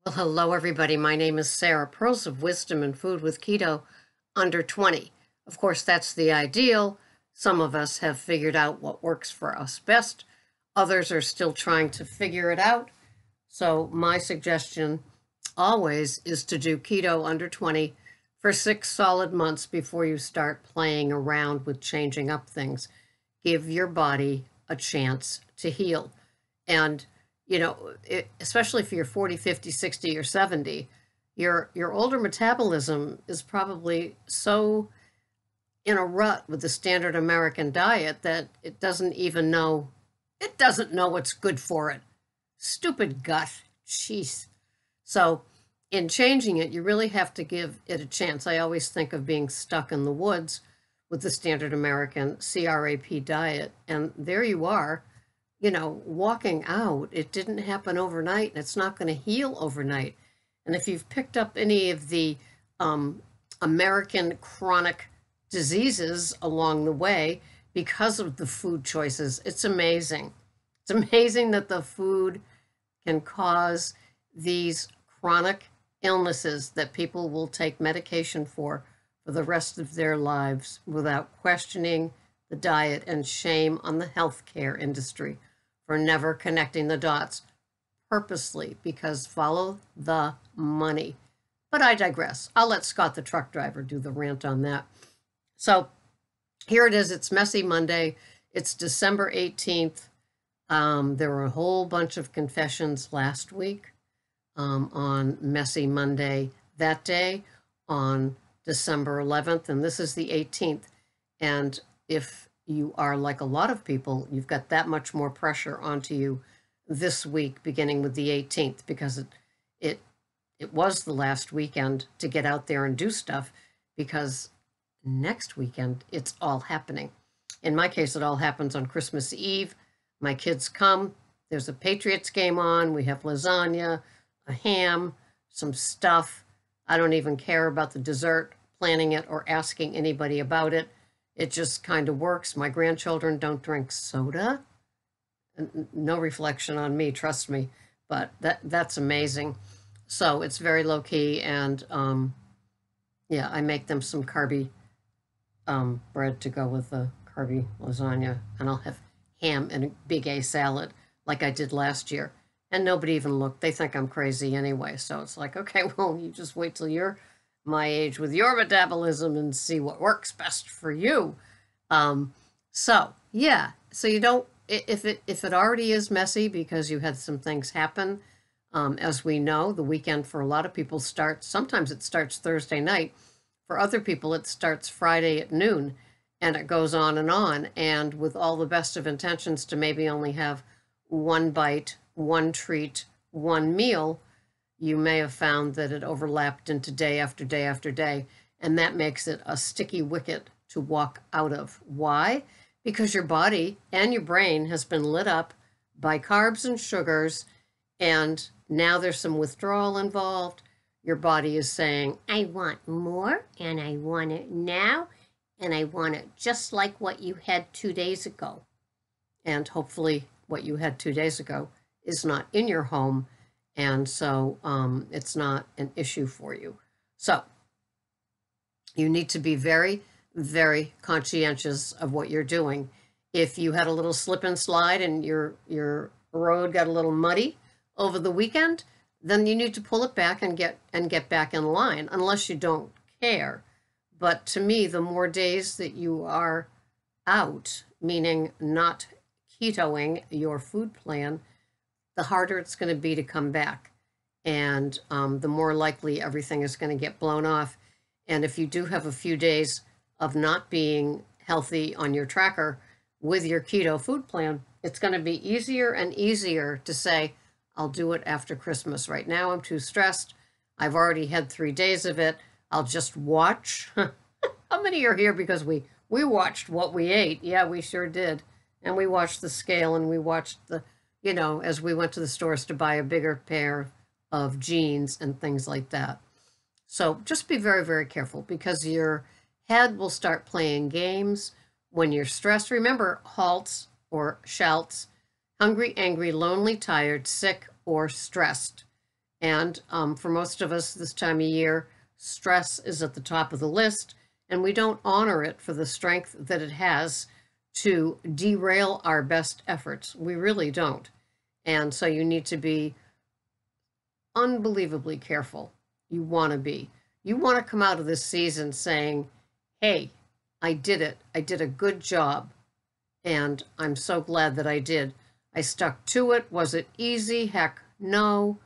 Well, hello, everybody. My name is Sarah. Pearls of Wisdom and Food with Keto under 20. Of course, that's the ideal. Some of us have figured out what works for us best. Others are still trying to figure it out. So my suggestion always is to do keto under 20 for 6 solid months before you start playing around with changing up things. Give your body a chance to heal. And especially if you're 40, 50, 60, or 70, your older metabolism is probably so in a rut with the standard American diet that it doesn't know what's good for it. Stupid gut. Jeez. So in changing it, you really have to give it a chance. I always think of being stuck in the woods with the standard American CRAP diet, and there you are, walking out. It didn't happen overnight, and it's not going to heal overnight. And if you've picked up any of the American chronic diseases along the way because of the food choices, it's amazing. It's amazing that the food can cause these chronic illnesses that people will take medication for the rest of their lives without questioning the diet, and shame on the healthcare industry for never connecting the dots purposely, because follow the money. But I digress. I'll let Scott the truck driver do the rant on that. So here it is. It's Messy Monday. It's December 18th. There were a whole bunch of confessions last week on Messy Monday that day, on December 11th, and this is the 18th. And if you are like a lot of people, you've got that much more pressure onto you this week, beginning with the 18th, because it was the last weekend to get out there and do stuff, because next weekend it's all happening. In my case, it all happens on Christmas Eve. My kids come, there's a Patriots game on, we have lasagna, a ham, some stuff. I don't even care about the dessert, planning it, or asking anybody about it. It just kind of works. My grandchildren don't drink soda. No reflection on me, trust me, but that's amazing. So it's very low key, and yeah, I make them some carby bread to go with the carby lasagna, and I'll have ham and a big A salad like I did last year. And nobody even looked. They think I'm crazy anyway. So it's like, okay, well, you just wait till you're my age with your metabolism and see what works best for you. Yeah, so you don't, if it already is messy because you had some things happen, as we know, the weekend for a lot of people sometimes it starts Thursday night. For other people, it starts Friday at noon, and it goes on. And with all the best of intentions to maybe only have one bite, one treat, one meal, you may have found that it overlapped into day after day after day, and that makes it a sticky wicket to walk out of. Why? Because your body and your brain has been lit up by carbs and sugars, and now there's some withdrawal involved. Your body is saying, I want more, and I want it now, and I want it just like what you had 2 days ago. And hopefully what you had 2 days ago is not in your home, and so it's not an issue for you. So you need to be very, very conscientious of what you're doing. If you had a little slip and slide and your road got a little muddy over the weekend, then you need to pull it back and get back in line, unless you don't care. But to me, the more days that you are out, meaning not ketoing your food plan, the harder it's going to be to come back. And the more likely everything is going to get blown off. And if you do have a few days of not being healthy on your tracker with your keto food plan, it's going to be easier and easier to say, I'll do it after Christmas. Right now, I'm too stressed. I've already had 3 days of it. I'll just watch. How many are here because we watched what we ate? Yeah, we sure did. And we watched the scale, and we watched as we went to the stores to buy a bigger pair of jeans and things like that. So just be very, very careful, because your head will start playing games when you're stressed. Remember, halts or shouts: hungry, angry, lonely, tired, sick, or stressed. And for most of us this time of year, stress is at the top of the list, and we don't honor it for the strength that it has to derail our best efforts. We really don't. And so you need to be unbelievably careful. You want to be. You want to come out of this season saying, hey, I did it. I did a good job. And I'm so glad that I did. I stuck to it. Was it easy? Heck, no.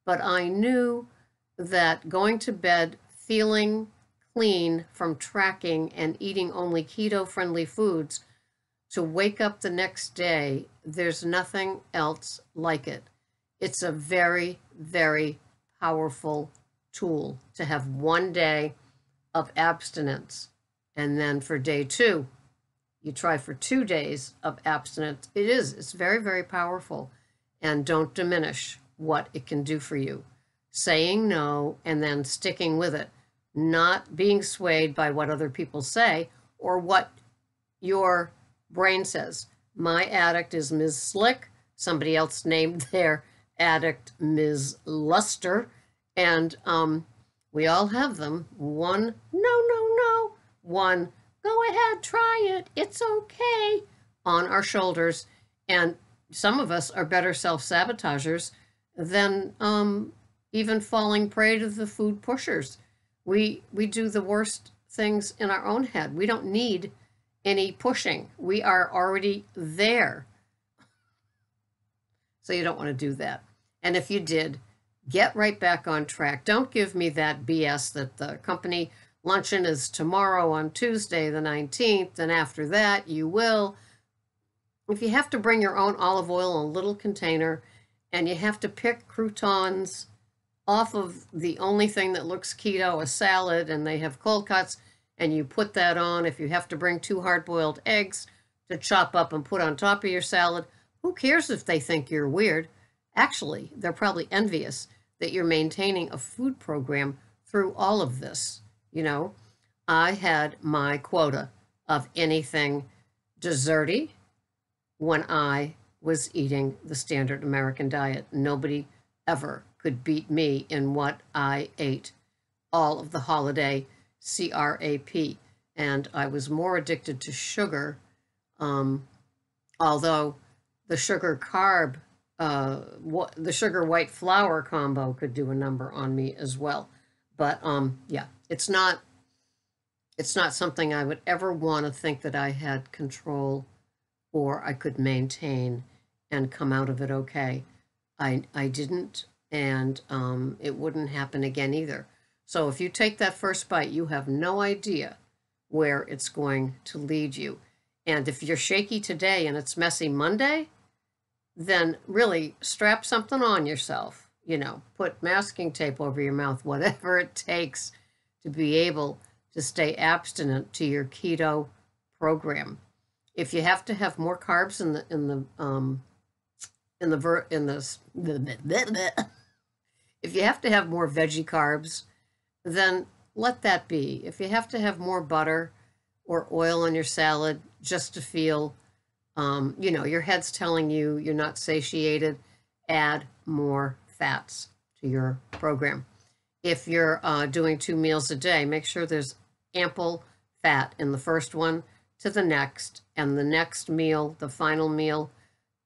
But I knew that going to bed feeling clean from tracking and eating only keto-friendly foods, to wake up the next day, there's nothing else like it. It's a very, very powerful tool to have one day of abstinence. And then for day 2, you try for 2 days of abstinence. It's very, very powerful. And don't diminish what it can do for you. Saying no and then sticking with it, not being swayed by what other people say or what your brain says. My addict is Ms. Slick. Somebody else named their addict Ms. Luster. And we all have them. One, no. One, go ahead, try it. It's okay. On our shoulders. And some of us are better self-sabotagers than even falling prey to the food pushers. We do the worst things in our own head. We don't need any pushing. We are already there. So you don't want to do that. And if you did, get right back on track. Don't give me that BS that the company luncheon is tomorrow on Tuesday the 19th, and after that you will. If you have to bring your own olive oil in a little container and you have to pick croutons off of the only thing that looks keto, a salad, and they have cold cuts, and you put that on. If you have to bring 2 hard-boiled eggs to chop up and put on top of your salad, who cares if they think you're weird? Actually, they're probably envious that you're maintaining a food program through all of this. You know, I had my quota of anything desserty when I was eating the standard American diet. Nobody ever could beat me in what I ate all of the holiday CRAP. And I was more addicted to sugar, although the sugar carb, the sugar white flour combo could do a number on me as well. But yeah, it's not something I would ever want to think that I had control or I could maintain and come out of it okay. I didn't, and it wouldn't happen again either. So if you take that first bite, you have no idea where it's going to lead you. And if you're shaky today and it's messy Monday, then really strap something on yourself. You know, put masking tape over your mouth, whatever it takes to be able to stay abstinent to your keto program. If you have to have more carbs if you have to have more veggie carbs, then let that be. If you have to have more butter or oil on your salad just to feel, you know, your head's telling you you're not satiated, add more fats to your program. If you're doing 2 meals a day, make sure there's ample fat in the first one to the next, and the next meal, the final meal,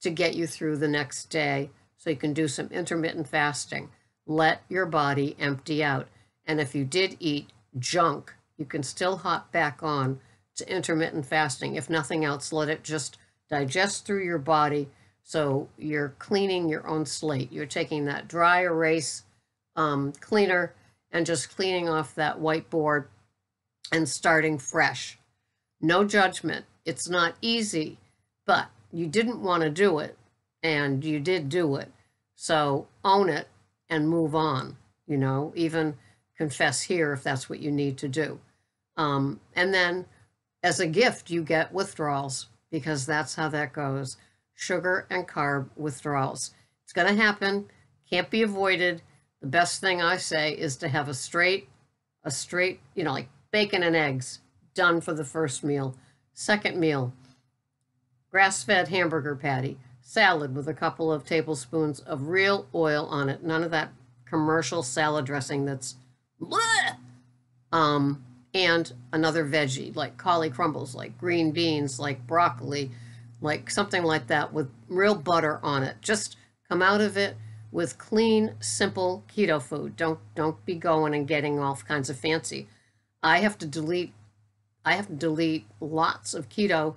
to get you through the next day so you can do some intermittent fasting. Let your body empty out. And if you did eat junk, you can still hop back on to intermittent fasting. If nothing else, let it just digest through your body so you're cleaning your own slate. You're taking that dry erase cleaner and just cleaning off that whiteboard and starting fresh. No judgment. It's not easy, but you didn't want to do it, and you did do it. So own it and move on, you know, even confess here if that's what you need to do. And then as a gift, you get withdrawals, because that's how that goes. Sugar and carb withdrawals. It's going to happen. Can't be avoided. The best thing I say is to have a straight, you know, like bacon and eggs, done for the first meal. Second meal, grass-fed hamburger patty, salad with a couple of tablespoons of real oil on it. None of that commercial salad dressing that's bleh, and another veggie like cauli crumbles, like green beans, like broccoli, like something like that with real butter on it. Just come out of it with clean, simple keto food. Don't be going and getting all kinds of fancy. I have to delete lots of keto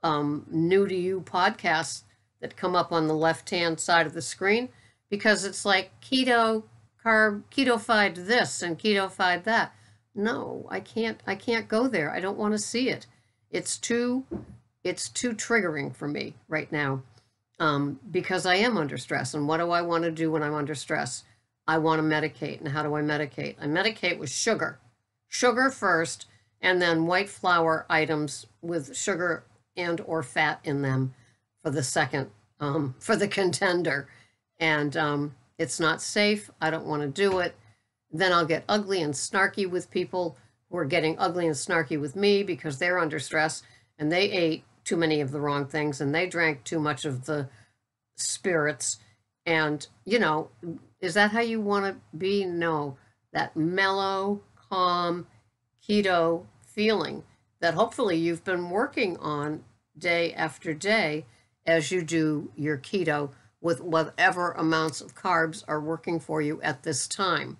new to you podcasts that come up on the left-hand side of the screen because it's like keto carb, keto-fied this and keto-fied that. No, I can't go there. I don't want to see it. It's too triggering for me right now because I am under stress. And what do I want to do when I'm under stress? I want to medicate. And how do I medicate? I medicate with sugar. Sugar first, and then white flour items with sugar and or fat in them for the second, for the contender. And it's not safe. I don't want to do it. Then I'll get ugly and snarky with people who are getting ugly and snarky with me because they're under stress and they ate too many of the wrong things and they drank too much of the spirits. And, you know, is that how you want to be? No, that mellow, calm, keto feeling that hopefully you've been working on day after day as you do your keto with whatever amounts of carbs are working for you at this time.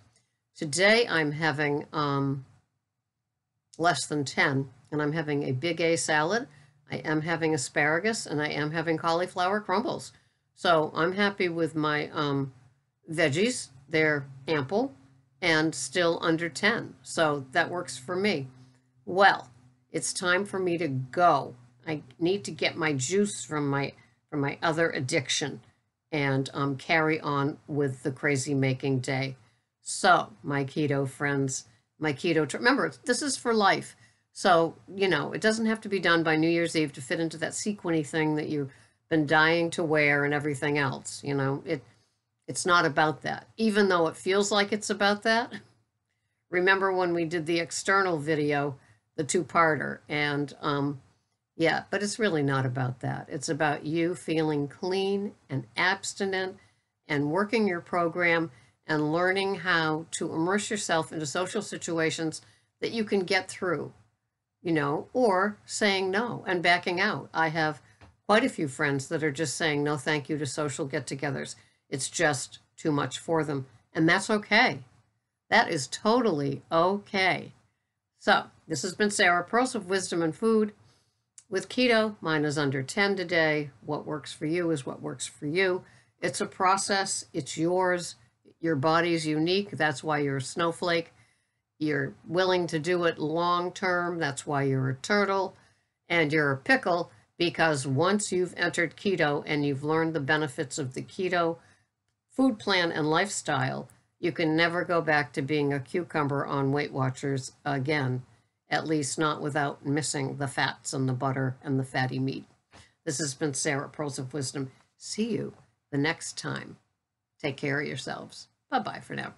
Today I'm having less than 10, and I'm having a big A salad. I am having asparagus, and I am having cauliflower crumbles. So I'm happy with my veggies. They're ample and still under 10. So that works for me. Well, it's time for me to go. I need to get my juice from my other addiction and carry on with the crazy making day. So, my keto friends, my keto, remember, this is for life. So, you know, it doesn't have to be done by New Year's Eve to fit into that sequiny thing that you've been dying to wear and everything else. You know, it's not about that. Even though it feels like it's about that. Remember when we did the external video, the two-parter, and yeah, but it's really not about that. It's about you feeling clean and abstinent and working your program and learning how to immerse yourself into social situations that you can get through, you know, or saying no and backing out. I have quite a few friends that are just saying no thank you to social get-togethers. It's just too much for them, and that's okay. That is totally okay. So, this has been Sarah, Pearls of Wisdom and Food. With keto, mine is under 10 today. What works for you is what works for you. It's a process. It's yours. Your body's unique. That's why you're a snowflake. You're willing to do it long term. That's why you're a turtle. And you're a pickle because once you've entered keto and you've learned the benefits of the keto food plan and lifestyle, you can never go back to being a cucumber on Weight Watchers again, at least not without missing the fats and the butter and the fatty meat. This has been Sarah, Pearls of Wisdom. See you the next time. Take care of yourselves. Bye-bye for now.